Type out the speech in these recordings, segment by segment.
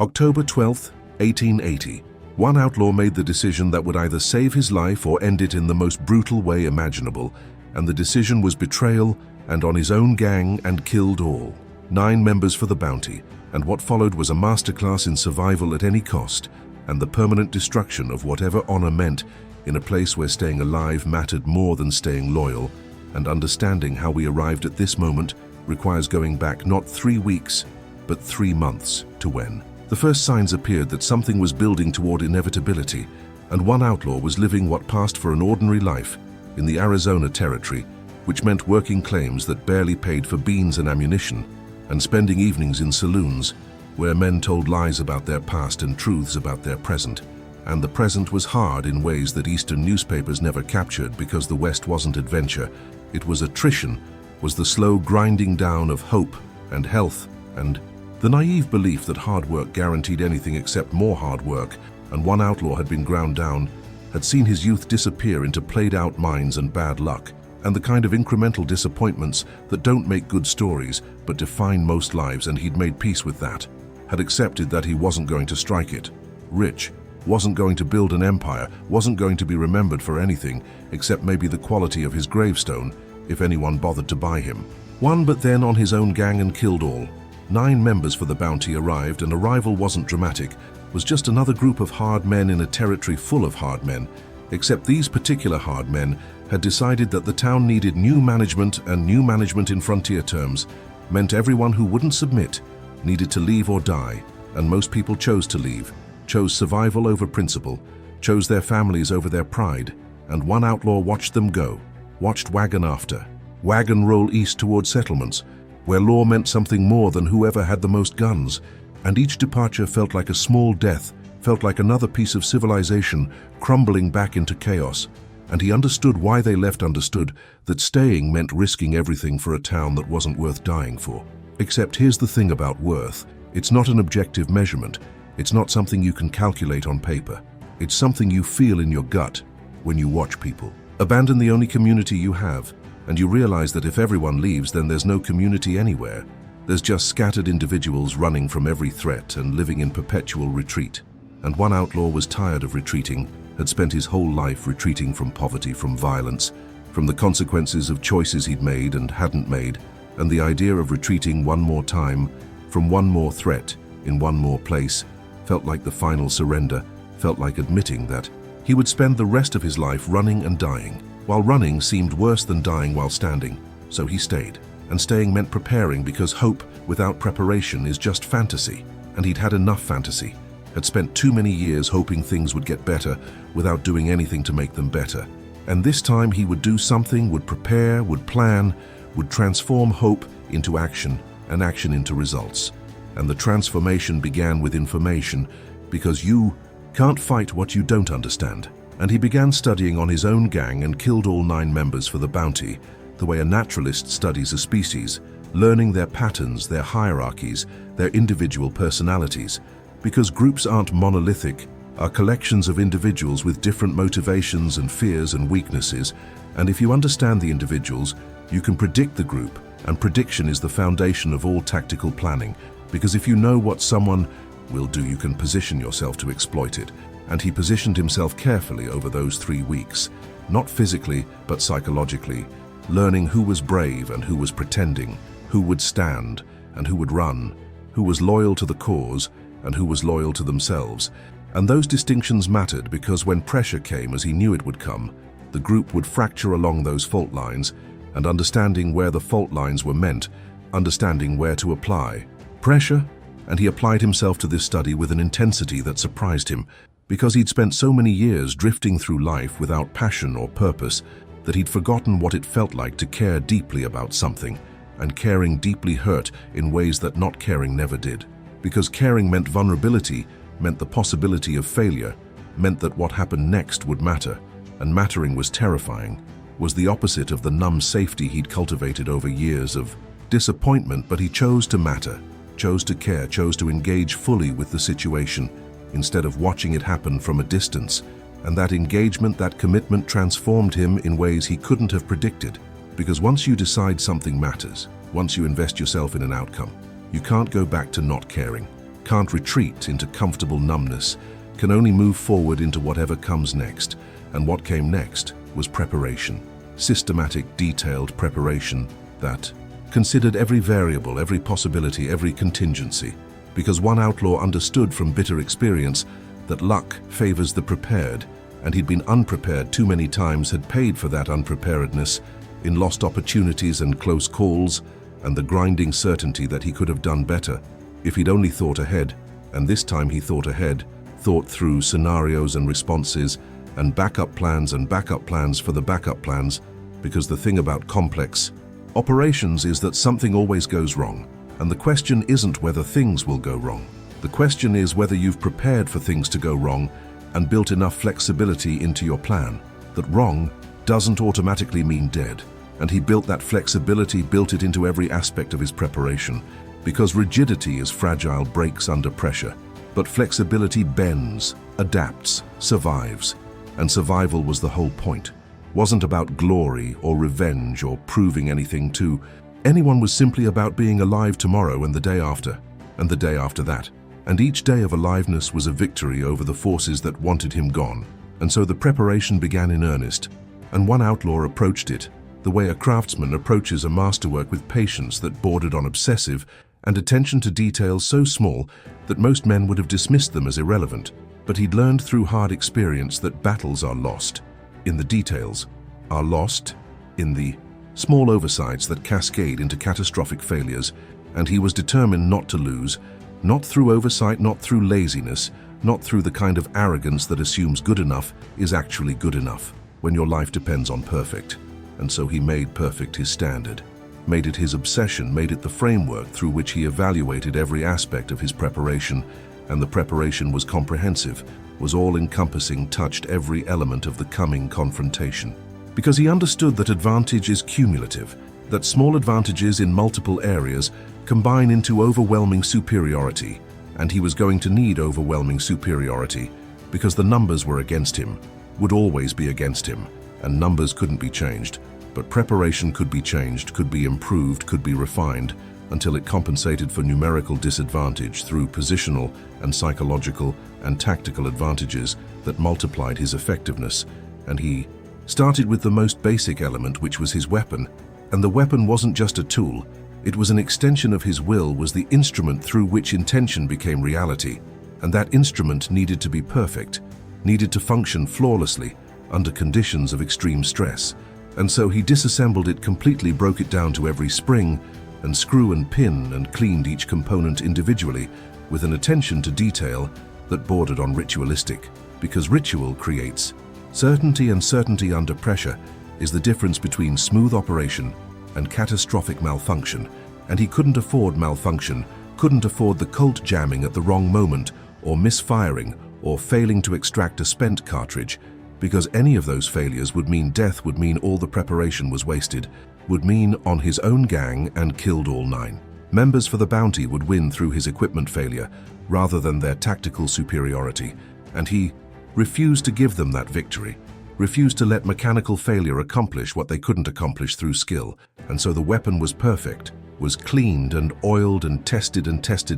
October 12, 1880. One outlaw made the decision that would either save his life or end it in the most brutal way imaginable, and the decision was betrayal and on his own gang, and killed all. 9 members for the bounty, and what followed was a masterclass in survival at any cost, and the permanent destruction of whatever honor meant in a place where staying alive mattered more than staying loyal, and understanding how we arrived at this moment requires going back not 3 weeks, but 3 months to when. The first signs appeared that something was building toward inevitability, and one outlaw was living what passed for an ordinary life in the Arizona territory, which meant working claims that barely paid for beans and ammunition, and spending evenings in saloons where men told lies about their past and truths about their present. And the present was hard in ways that Eastern newspapers never captured because the West wasn't adventure. It was attrition, was the slow grinding down of hope and health, and the naive belief that hard work guaranteed anything except more hard work, and one outlaw had been ground down, had seen his youth disappear into played-out mines and bad luck, and the kind of incremental disappointments that don't make good stories but define most lives, and he'd made peace with that, had accepted that he wasn't going to strike it rich, wasn't going to build an empire, wasn't going to be remembered for anything except maybe the quality of his gravestone, if anyone bothered to buy him. One but then on his own gang and killed all. 9 members for the bounty arrived, and arrival wasn't dramatic, was just another group of hard men in a territory full of hard men, except these particular hard men had decided that the town needed new management, and new management in frontier terms meant everyone who wouldn't submit needed to leave or die, and most people chose to leave, chose survival over principle, chose their families over their pride, and one outlaw watched them go, watched wagon after wagon roll east toward settlements, where law meant something more than whoever had the most guns, and each departure felt like a small death, felt like another piece of civilization crumbling back into chaos. And he understood why they left, understood that staying meant risking everything for a town that wasn't worth dying for. Except here's the thing about worth. It's not an objective measurement. It's not something you can calculate on paper. It's something you feel in your gut when you watch people abandon the only community you have, and you realize that if everyone leaves, then there's no community anywhere. There's just scattered individuals running from every threat and living in perpetual retreat. And one outlaw was tired of retreating, had spent his whole life retreating from poverty, from violence, from the consequences of choices he'd made and hadn't made, and the idea of retreating one more time, from one more threat, in one more place, felt like the final surrender, felt like admitting that he would spend the rest of his life running and dying, while running seemed worse than dying while standing. So he stayed, and staying meant preparing, because hope without preparation is just fantasy, and he'd had enough fantasy, had spent too many years hoping things would get better without doing anything to make them better. And this time he would do something, would prepare, would plan, would transform hope into action, and action into results. And the transformation began with information, because you can't fight what you don't understand. And he began studying on his own gang and killed all 9 members for the bounty, the way a naturalist studies a species, learning their patterns, their hierarchies, their individual personalities. Because groups aren't monolithic, are collections of individuals with different motivations and fears and weaknesses, and if you understand the individuals, you can predict the group, and prediction is the foundation of all tactical planning, because if you know what someone will do, you can position yourself to exploit it. And he positioned himself carefully over those 3 weeks, not physically, but psychologically, learning who was brave and who was pretending, who would stand and who would run, who was loyal to the cause and who was loyal to themselves. And those distinctions mattered because when pressure came, as he knew it would come, the group would fracture along those fault lines, and understanding where the fault lines were meant, understanding where to apply pressure, and he applied himself to this study with an intensity that surprised him, because he'd spent so many years drifting through life without passion or purpose that he'd forgotten what it felt like to care deeply about something, and caring deeply hurt in ways that not caring never did. Because caring meant vulnerability, meant the possibility of failure, meant that what happened next would matter, and mattering was terrifying, was the opposite of the numb safety he'd cultivated over years of disappointment. But he chose to matter, chose to care, chose to engage fully with the situation, instead of watching it happen from a distance. And that engagement, that commitment transformed him in ways he couldn't have predicted. Because once you decide something matters, once you invest yourself in an outcome, you can't go back to not caring. can't retreat into comfortable numbness, can only move forward into whatever comes next. And what came next was preparation. Systematic, detailed preparation that considered every variable, every possibility, every contingency. Because one outlaw understood from bitter experience that luck favors the prepared, and he'd been unprepared too many times, had paid for that unpreparedness in lost opportunities and close calls, and the grinding certainty that he could have done better if he'd only thought ahead. And this time he thought ahead, thought through scenarios and responses, and backup plans for the backup plans, because the thing about complex operations is that something always goes wrong. And the question isn't whether things will go wrong. The question is whether you've prepared for things to go wrong and built enough flexibility into your plan that wrong doesn't automatically mean dead. And he built that flexibility, built it into every aspect of his preparation, because rigidity is fragile, breaks under pressure. But flexibility bends, adapts, survives. And survival was the whole point. Wasn't about glory or revenge or proving anything to anyone, was simply about being alive tomorrow and the day after, and the day after that. And each day of aliveness was a victory over the forces that wanted him gone. And so the preparation began in earnest. And one outlaw approached it the way a craftsman approaches a masterwork, with patience that bordered on obsessive and attention to details so small that most men would have dismissed them as irrelevant. But he'd learned through hard experience that battles are lost in the details, are lost in the small oversights that cascade into catastrophic failures, and he was determined not to lose, not through oversight, not through laziness, not through the kind of arrogance that assumes good enough is actually good enough when your life depends on perfect. And so he made perfect his standard, made it his obsession, made it the framework through which he evaluated every aspect of his preparation. And the preparation was comprehensive, was all-encompassing, touched every element of the coming confrontation. Because he understood that advantage is cumulative, that small advantages in multiple areas combine into overwhelming superiority, and he was going to need overwhelming superiority because the numbers were against him, would always be against him, and numbers couldn't be changed. But preparation could be changed, could be improved, could be refined, until it compensated for numerical disadvantage through positional and psychological and tactical advantages that multiplied his effectiveness. And he started with the most basic element, which was his weapon. And the weapon wasn't just a tool, it was an extension of his will, was the instrument through which intention became reality. And that instrument needed to be perfect, needed to function flawlessly under conditions of extreme stress. And so he disassembled it completely, broke it down to every spring and screw and pin, and cleaned each component individually with an attention to detail that bordered on ritualistic. Because ritual creates certainty, and certainty under pressure is the difference between smooth operation and catastrophic malfunction. And he couldn't afford malfunction, couldn't afford the colt jamming at the wrong moment, or misfiring, or failing to extract a spent cartridge, because any of those failures would mean death, would mean all the preparation was wasted, would mean on his own gang and killed all 9 members for the bounty, would win through his equipment failure rather than their tactical superiority. And he refused to give them that victory, refused to let mechanical failure accomplish what they couldn't accomplish through skill. And so the weapon was perfect, was cleaned and oiled and tested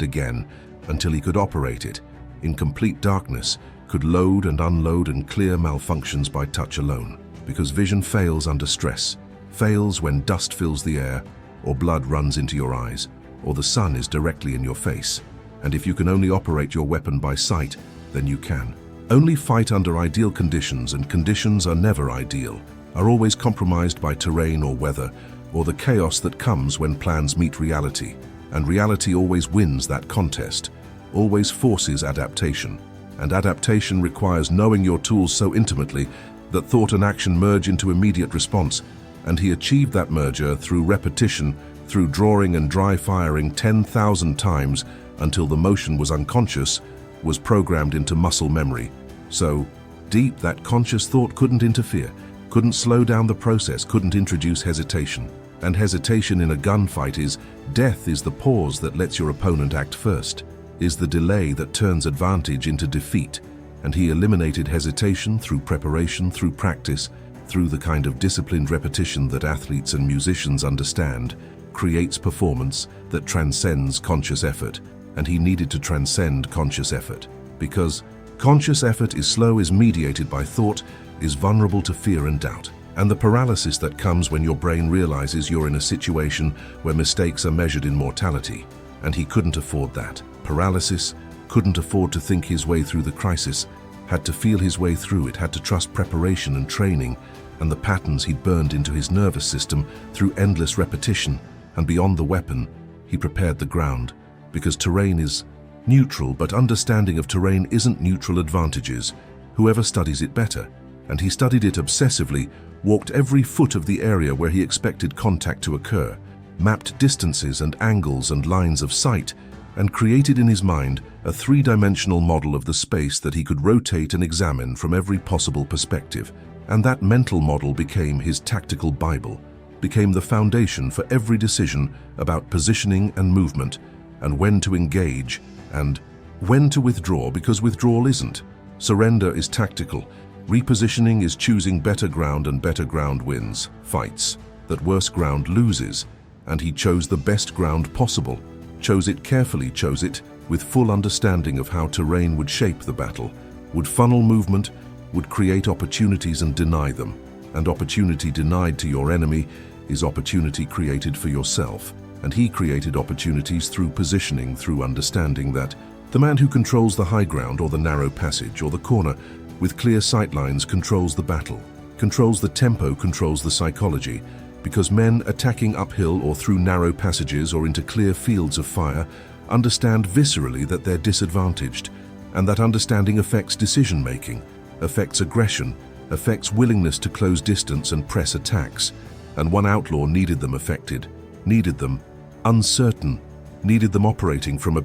again until he could operate it in complete darkness, could load and unload and clear malfunctions by touch alone. Because vision fails under stress, fails when dust fills the air, or blood runs into your eyes, or the sun is directly in your face. And if you can only operate your weapon by sight, then you can only fight under ideal conditions, and conditions are never ideal, are always compromised by terrain or weather, or the chaos that comes when plans meet reality. And reality always wins that contest, always forces adaptation. And adaptation requires knowing your tools so intimately that thought and action merge into immediate response. And he achieved that merger through repetition, through drawing and dry firing 10,000 times until the motion was unconscious, was programmed into muscle memory. So deep that conscious thought couldn't interfere, couldn't slow down the process, couldn't introduce hesitation. And hesitation in a gunfight is death, is the pause that lets your opponent act first, is the delay that turns advantage into defeat. And he eliminated hesitation through preparation, through practice, through the kind of disciplined repetition that athletes and musicians understand, creates performance that transcends conscious effort. and he needed to transcend conscious effort. Because conscious effort is slow, is mediated by thought, is vulnerable to fear and doubt, and the paralysis that comes when your brain realizes you're in a situation where mistakes are measured in mortality. And he couldn't afford that. Paralysis, couldn't afford to think his way through the crisis, had to feel his way through it, had to trust preparation and training, and the patterns he'd burned into his nervous system through endless repetition. And beyond the weapon, he prepared the ground, because terrain is neutral, but understanding of terrain isn't neutral advantages. Whoever studies it better. And he studied it obsessively, walked every foot of the area where he expected contact to occur, mapped distances and angles and lines of sight, and created in his mind a three-dimensional model of the space that he could rotate and examine from every possible perspective. And that mental model became his tactical Bible, became the foundation for every decision about positioning and movement, and when to engage, and when to withdraw, because withdrawal isn't. Surrender is tactical. Repositioning is choosing better ground, and better ground wins fights that worse ground loses. And he chose the best ground possible, chose it carefully, chose it with full understanding of how terrain would shape the battle, would funnel movement, would create opportunities and deny them. And opportunity denied to your enemy is opportunity created for yourself. And he created opportunities through positioning, through understanding that the man who controls the high ground or the narrow passage or the corner with clear sightlines controls the battle, controls the tempo, controls the psychology, because men attacking uphill or through narrow passages or into clear fields of fire understand viscerally that they're disadvantaged, and that understanding affects decision-making, affects aggression, affects willingness to close distance and press attacks. And one outlaw needed them affected, needed them uncertain, needed them operating from a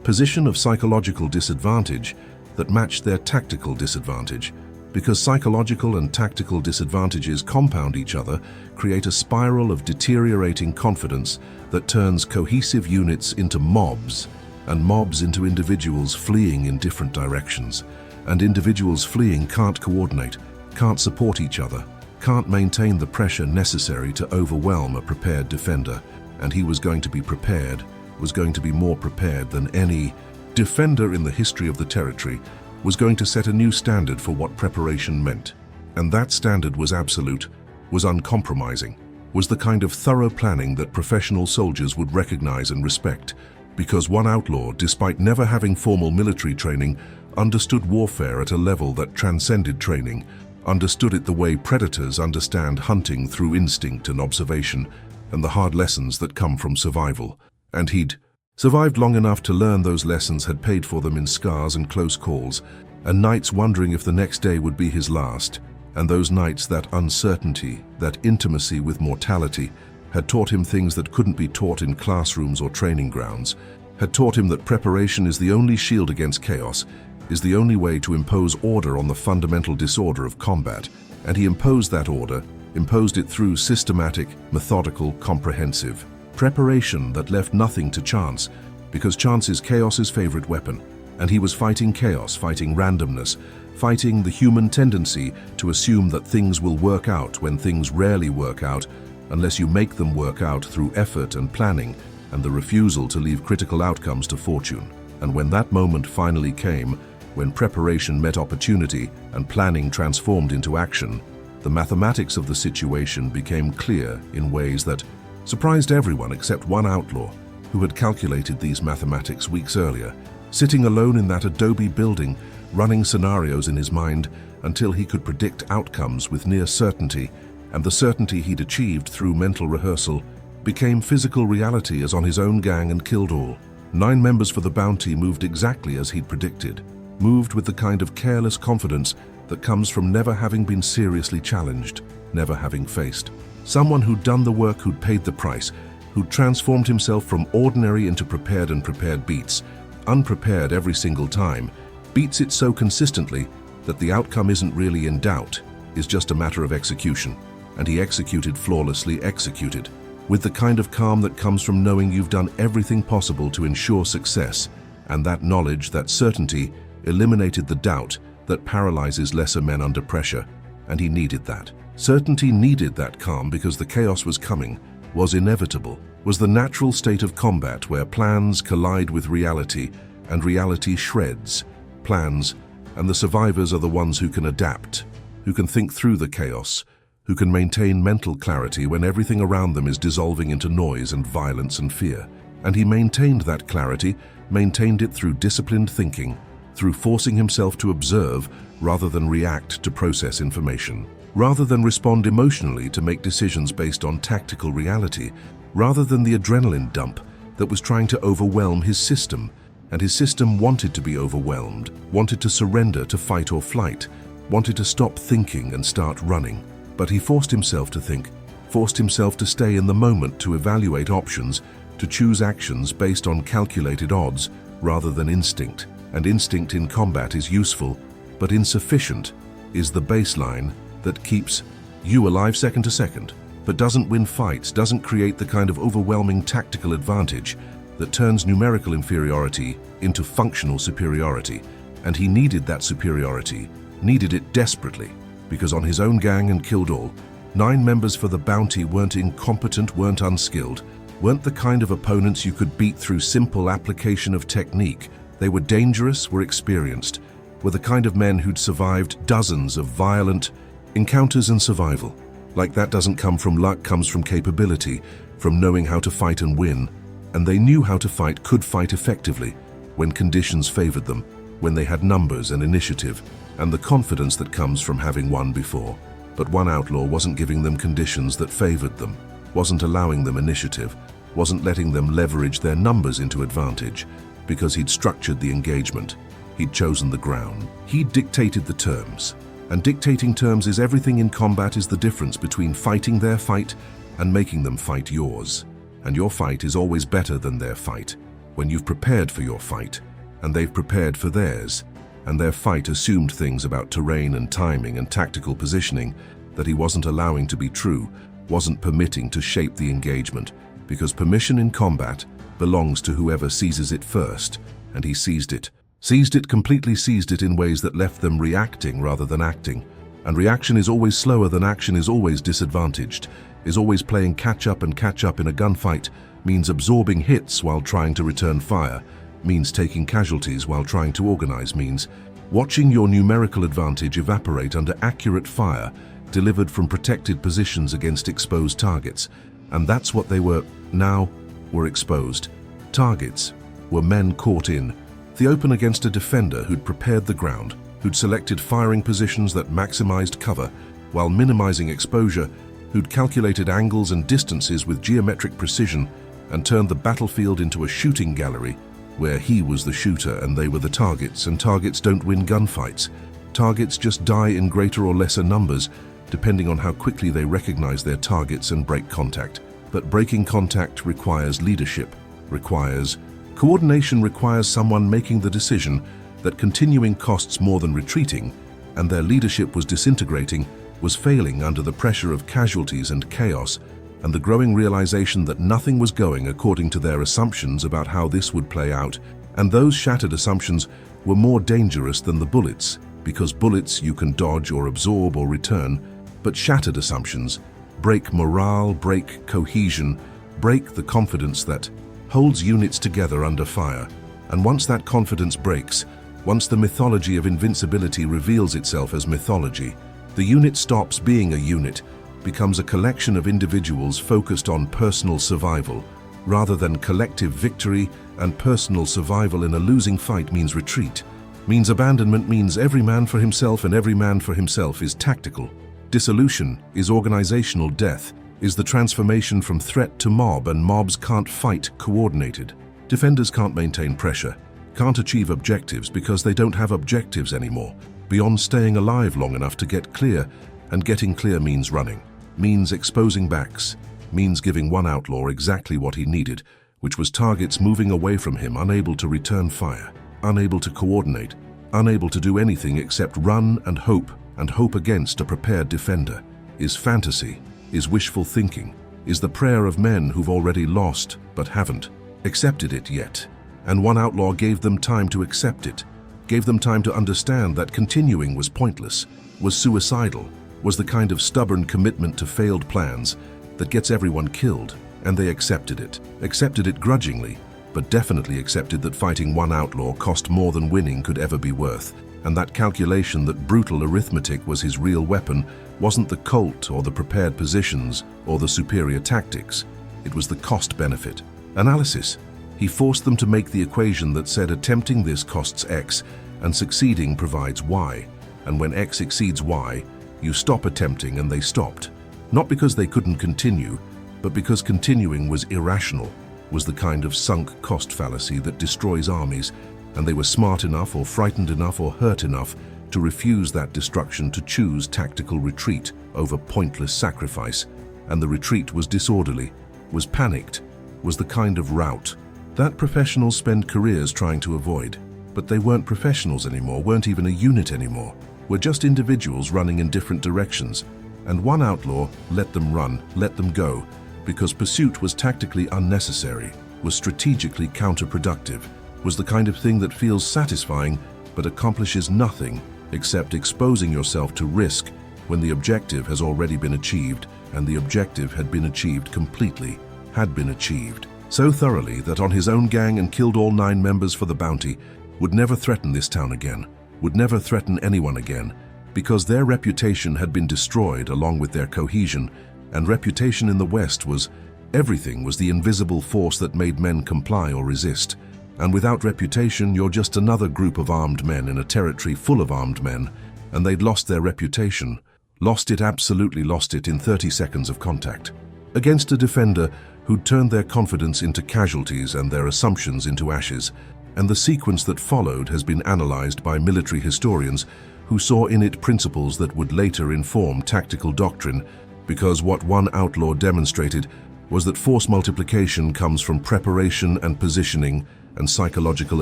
position of psychological disadvantage that matched their tactical disadvantage, because psychological and tactical disadvantages compound each other, create a spiral of deteriorating confidence that turns cohesive units into mobs, and mobs into individuals fleeing in different directions. And individuals fleeing can't coordinate, can't support each other, can't maintain the pressure necessary to overwhelm a prepared defender. And he was going to be prepared, was going to be more prepared than any defender in the history of the territory, was going to set a new standard for what preparation meant. And that standard was absolute, was uncompromising, was the kind of thorough planning that professional soldiers would recognize and respect, because one outlaw, despite never having formal military training, understood warfare at a level that transcended training, understood it the way predators understand hunting through instinct and observation, and the hard lessons that come from survival. And he'd survived long enough to learn those lessons had paid for them in scars and close calls, and nights wondering if the next day would be his last. And those nights, that uncertainty, that intimacy with mortality, had taught him things that couldn't be taught in classrooms or training grounds, had taught him that preparation is the only shield against chaos, is the only way to impose order on the fundamental disorder of combat. And he imposed that order, imposed it through systematic, methodical, comprehensive preparation that left nothing to chance, because chance is chaos's favorite weapon. And he was fighting chaos, fighting randomness, fighting the human tendency to assume that things will work out when things rarely work out unless you make them work out through effort and planning, and the refusal to leave critical outcomes to fortune. And when that moment finally came, when preparation met opportunity and planning transformed into action, the mathematics of the situation became clear in ways that surprised everyone except one outlaw, who had calculated these mathematics weeks earlier, sitting alone in that adobe building, running scenarios in his mind until he could predict outcomes with near certainty, and the certainty he'd achieved through mental rehearsal became physical reality as on his own gang and killed all. 9 members for the bounty moved exactly as he'd predicted, moved with the kind of careless confidence that comes from never having been seriously challenged, never having faced. Someone who'd done the work, who'd paid the price, who'd transformed himself from ordinary into prepared, and prepared beats, unprepared every single time, beats it so consistently that the outcome isn't really in doubt, is just a matter of execution. And he executed flawlessly, executed with the kind of calm that comes from knowing you've done everything possible to ensure success, and that knowledge, that certainty, eliminated the doubt that paralyzes lesser men under pressure. And he needed that. Certainty needed that calm because the chaos was coming, was inevitable. was the natural state of combat where plans collide with reality and reality shreds plans, and the survivors are the ones who can adapt, who can think through the chaos, who can maintain mental clarity when everything around them is dissolving into noise and violence and fear. And he maintained that clarity, maintained it through disciplined thinking, through forcing himself to observe rather than react to process information, rather than respond emotionally to make decisions based on tactical reality, rather than the adrenaline dump that was trying to overwhelm his system. And his system wanted to be overwhelmed, wanted to surrender to fight or flight, wanted to stop thinking and start running. But he forced himself to think, forced himself to stay in the moment, to evaluate options, to choose actions based on calculated odds rather than instinct. And instinct in combat is useful, but insufficient, is the baseline that keeps you alive second to second, but doesn't win fights, doesn't create the kind of overwhelming tactical advantage that turns numerical inferiority into functional superiority. And he needed that superiority, needed it desperately, because on his own gang and killed all, 9 members for the bounty weren't incompetent, weren't unskilled, weren't the kind of opponents you could beat through simple application of technique. They were dangerous, were experienced, were the kind of men who'd survived dozens of violent encounters and survival. Like that doesn't come from luck, comes from capability, from knowing how to fight and win. And they knew how to fight, could fight effectively, when conditions favored them, when they had numbers and initiative, and the confidence that comes from having won before. But one outlaw wasn't giving them conditions that favored them, wasn't allowing them initiative, wasn't letting them leverage their numbers into advantage, because he'd structured the engagement, he'd chosen the ground, he'd dictated the terms. And dictating terms is everything in combat, is the difference between fighting their fight and making them fight yours. And your fight is always better than their fight, when you've prepared for your fight, and they've prepared for theirs, and their fight assumed things about terrain and timing and tactical positioning that he wasn't allowing to be true, wasn't permitting to shape the engagement, because permission in combat belongs to whoever seizes it first, and he seized it, completely seized it in ways that left them reacting rather than acting. And reaction is always slower than action, is always disadvantaged, is always playing catch-up, and catch-up in a gunfight means absorbing hits while trying to return fire, means taking casualties while trying to organize, means watching your numerical advantage evaporate under accurate fire delivered from protected positions against exposed targets. And that's what they were now, were exposed. Targets were men caught in the open against a defender who'd prepared the ground, who'd selected firing positions that maximized cover while minimizing exposure, who'd calculated angles and distances with geometric precision and turned the battlefield into a shooting gallery where he was the shooter and they were the targets. And targets don't win gunfights. Targets just die in greater or lesser numbers, depending on how quickly they recognize their targets and break contact. But breaking contact requires leadership, requires coordination, requires someone making the decision that continuing costs more than retreating, and their leadership was disintegrating, was failing under the pressure of casualties and chaos, and the growing realization that nothing was going according to their assumptions about how this would play out. And those shattered assumptions were more dangerous than the bullets, because bullets you can dodge or absorb or return, but shattered assumptions break morale, break cohesion, break the confidence that holds units together under fire. And once that confidence breaks, once the mythology of invincibility reveals itself as mythology, the unit stops being a unit, becomes a collection of individuals focused on personal survival, rather than collective victory. And personal survival in a losing fight means retreat, means abandonment, means every man for himself, and every man for himself is tactical. Dissolution is organizational death, is the transformation from threat to mob, and mobs can't fight coordinated. Defenders can't maintain pressure, can't achieve objectives because they don't have objectives anymore, beyond staying alive long enough to get clear, and getting clear means running, means exposing backs, means giving one outlaw exactly what he needed, which was targets moving away from him, unable to return fire, unable to coordinate, unable to do anything except run and hope against a prepared defender, is fantasy, is wishful thinking, is the prayer of men who've already lost but haven't accepted it yet. And one outlaw gave them time to accept it, gave them time to understand that continuing was pointless, was suicidal, was the kind of stubborn commitment to failed plans that gets everyone killed. and they accepted it grudgingly, but definitely accepted that fighting one outlaw cost more than winning could ever be worth, and that calculation that brutal arithmetic was his real weapon wasn't the Colt or the prepared positions or the superior tactics. It was the cost-benefit analysis. He forced them to make the equation that said attempting this costs X and succeeding provides Y, and when X exceeds Y, you stop attempting, and they stopped. Not because they couldn't continue, but because continuing was irrational, was the kind of sunk cost fallacy that destroys armies, and they were smart enough or frightened enough or hurt enough to refuse that destruction, to choose tactical retreat over pointless sacrifice. And the retreat was disorderly, was panicked, was the kind of rout that professionals spend careers trying to avoid. But they weren't professionals anymore, weren't even a unit anymore, were just individuals running in different directions. And one outlaw let them run, let them go, because pursuit was tactically unnecessary, was strategically counterproductive, was the kind of thing that feels satisfying but accomplishes nothing except exposing yourself to risk when the objective has already been achieved, and the objective had been achieved completely, had been achieved so thoroughly that on his own gang and killed all 9 members for the bounty, would never threaten this town again, would never threaten anyone again, because their reputation had been destroyed along with their cohesion, and reputation in the West was everything, was the invisible force that made men comply or resist. And without reputation, you're just another group of armed men in a territory full of armed men, and they'd lost their reputation, lost it, absolutely lost it in 30 seconds of contact, against a defender who'd turned their confidence into casualties and their assumptions into ashes. And the sequence that followed has been analyzed by military historians who saw in it principles that would later inform tactical doctrine, because what one outlaw demonstrated was that force multiplication comes from preparation and positioning and psychological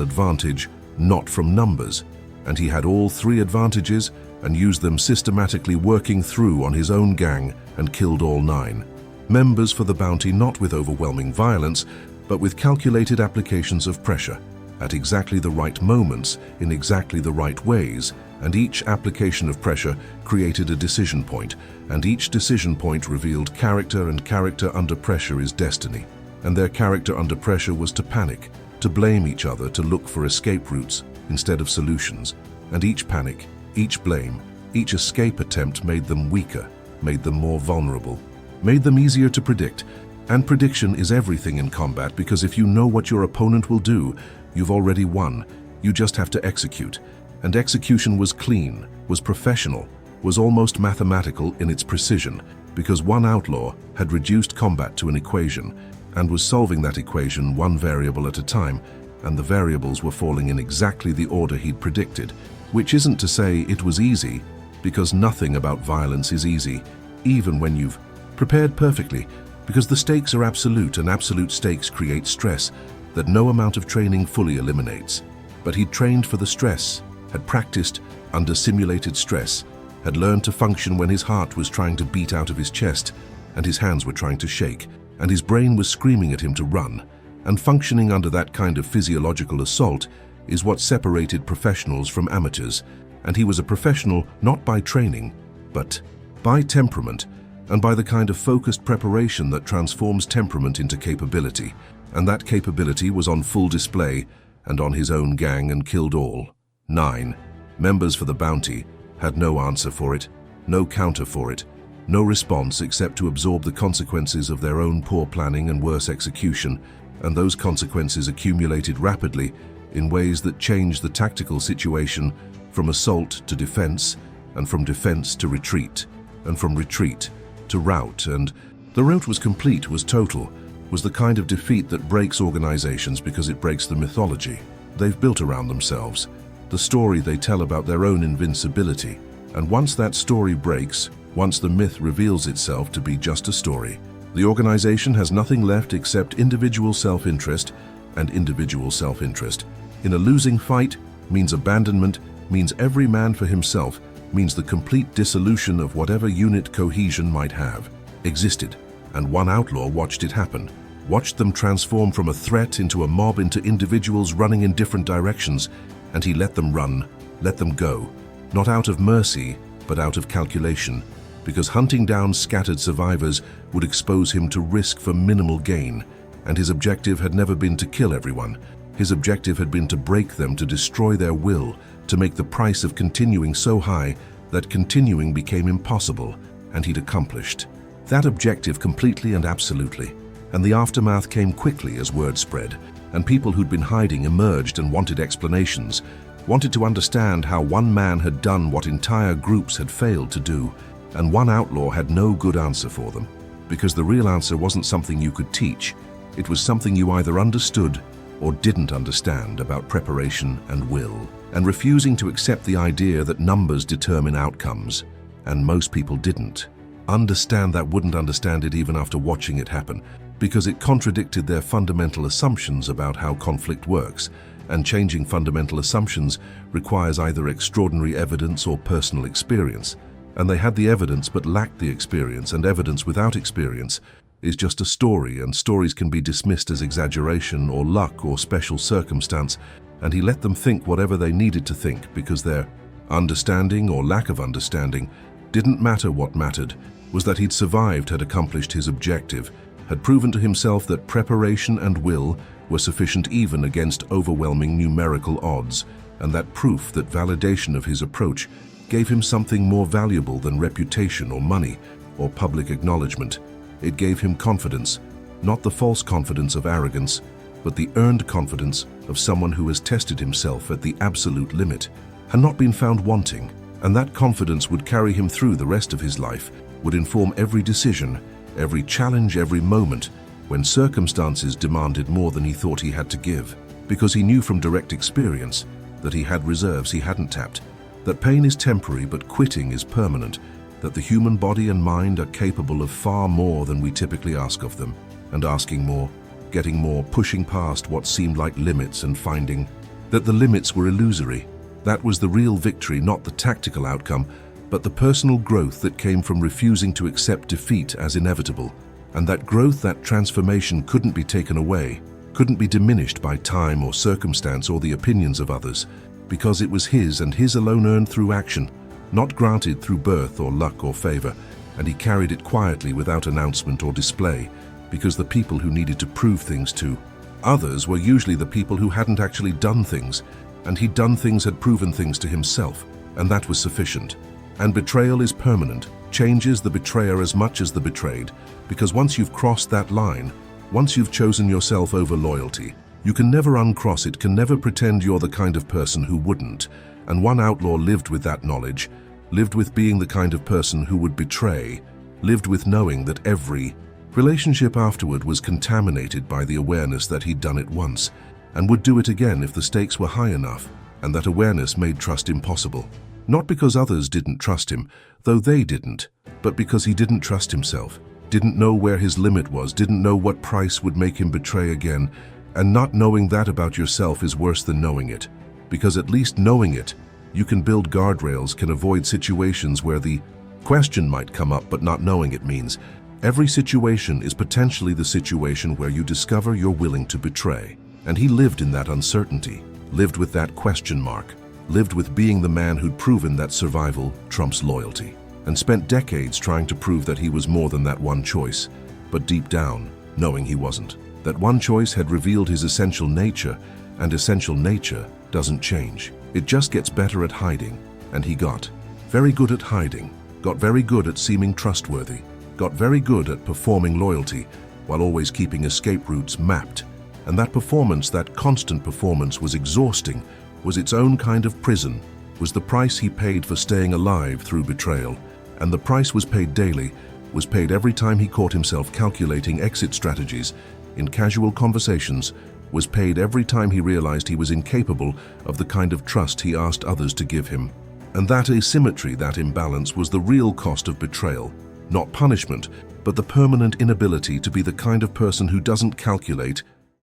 advantage, not from numbers. And he had all 3 advantages and used them systematically, working through on his own gang, and killed all 9 members for the bounty, not with overwhelming violence, but with calculated applications of pressure, at exactly the right moments, in exactly the right ways, and each application of pressure created a decision point, and each decision point revealed character, and character under pressure is destiny. And their character under pressure was to panic, to blame each other, to look for escape routes instead of solutions. And each panic, each blame, each escape attempt made them weaker, made them more vulnerable, made them easier to predict. And prediction is everything in combat, because if you know what your opponent will do, you've already won. You just have to execute. And execution was clean, was professional, was almost mathematical in its precision, because one outlaw had reduced combat to an equation and was solving that equation one variable at a time, and the variables were falling in exactly the order he'd predicted, which isn't to say it was easy, because nothing about violence is easy, even when you've prepared perfectly, because the stakes are absolute, and absolute stakes create stress that no amount of training fully eliminates. But he'd trained for the stress, had practiced under simulated stress, had learned to function when his heart was trying to beat out of his chest, and his hands were trying to shake, and his brain was screaming at him to run. And functioning under that kind of physiological assault is what separated professionals from amateurs, and he was a professional not by training, but by temperament, and by the kind of focused preparation that transforms temperament into capability. And that capability was on full display, and on his own gang, and killed all 9 members for the bounty, had no answer for it, no counter for it, no response except to absorb the consequences of their own poor planning and worse execution, and those consequences accumulated rapidly in ways that changed the tactical situation from assault to defense, and from defense to retreat, and from retreat to rout. And the rout was complete, was total, was the kind of defeat that breaks organizations because it breaks the mythology they've built around themselves, the story they tell about their own invincibility. And once that story breaks, once the myth reveals itself to be just a story, the organization has nothing left except individual self-interest, and individual self-interest in a losing fight means abandonment, means every man for himself, means the complete dissolution of whatever unit cohesion might have existed. And one outlaw watched it happen, watched them transform from a threat into a mob, into individuals running in different directions, and he let them run, let them go, not out of mercy, but out of calculation, because hunting down scattered survivors would expose him to risk for minimal gain, and his objective had never been to kill everyone. His objective had been to break them, to destroy their will, to make the price of continuing so high that continuing became impossible, and he'd accomplished that objective completely and absolutely. And the aftermath came quickly as word spread, and people who'd been hiding emerged and wanted explanations, wanted to understand how one man had done what entire groups had failed to do, and one outlaw had no good answer for them. Because the real answer wasn't something you could teach, it was something you either understood or didn't understand about preparation and will, and refusing to accept the idea that numbers determine outcomes, and most people didn't understand that, wouldn't understand it even after watching it happen, because it contradicted their fundamental assumptions about how conflict works, and changing fundamental assumptions requires either extraordinary evidence or personal experience, and they had the evidence but lacked the experience, and evidence without experience is just a story, and stories can be dismissed as exaggeration or luck or special circumstance, and he let them think whatever they needed to think because their understanding or lack of understanding didn't matter. What mattered was that he'd survived, had accomplished his objective, had proven to himself that preparation and will were sufficient even against overwhelming numerical odds, and that proof, that validation of his approach, gave him something more valuable than reputation or money or public acknowledgement. It gave him confidence, not the false confidence of arrogance, but the earned confidence of someone who has tested himself at the absolute limit and not been found wanting, and that confidence would carry him through the rest of his life, would inform every decision, every challenge, every moment, when circumstances demanded more than he thought he had to give, because he knew from direct experience that he had reserves he hadn't tapped, that pain is temporary but quitting is permanent, that the human body and mind are capable of far more than we typically ask of them, and asking more, getting more, pushing past what seemed like limits and finding that the limits were illusory. That was the real victory, not the tactical outcome, but the personal growth that came from refusing to accept defeat as inevitable. And that growth, that transformation couldn't be taken away, couldn't be diminished by time or circumstance or the opinions of others, because it was his and his alone, earned through action, not granted through birth or luck or favor, and he carried it quietly without announcement or display, because the people who needed to prove things to others were usually the people who hadn't actually done things, and he'd done things, had proven things to himself, and that was sufficient. And betrayal is permanent, changes the betrayer as much as the betrayed, because once you've crossed that line, once you've chosen yourself over loyalty, you can never uncross it, can never pretend you're the kind of person who wouldn't. And one outlaw lived with that knowledge, lived with being the kind of person who would betray, lived with knowing that every relationship afterward was contaminated by the awareness that he'd done it once, and would do it again if the stakes were high enough, and that awareness made trust impossible. Not because others didn't trust him, though they didn't, but because he didn't trust himself, didn't know where his limit was, didn't know what price would make him betray again, and not knowing that about yourself is worse than knowing it, because at least knowing it, you can build guardrails, can avoid situations where the question might come up, but not knowing it means every situation is potentially the situation where you discover you're willing to betray. And he lived in that uncertainty, lived with that question mark, lived with being the man who'd proven that survival trumps loyalty, and spent decades trying to prove that he was more than that one choice, but deep down, knowing he wasn't. That one choice had revealed his essential nature, and essential nature doesn't change. It just gets better at hiding, and he got very good at hiding, got very good at seeming trustworthy, got very good at performing loyalty, while always keeping escape routes mapped. And that performance, that constant performance, was exhausting, was its own kind of prison, was the price he paid for staying alive through betrayal. And the price was paid daily, was paid every time he caught himself calculating exit strategies in casual conversations, was paid every time he realized he was incapable of the kind of trust he asked others to give him. And that asymmetry, that imbalance, was the real cost of betrayal. Not punishment, but the permanent inability to be the kind of person who doesn't calculate,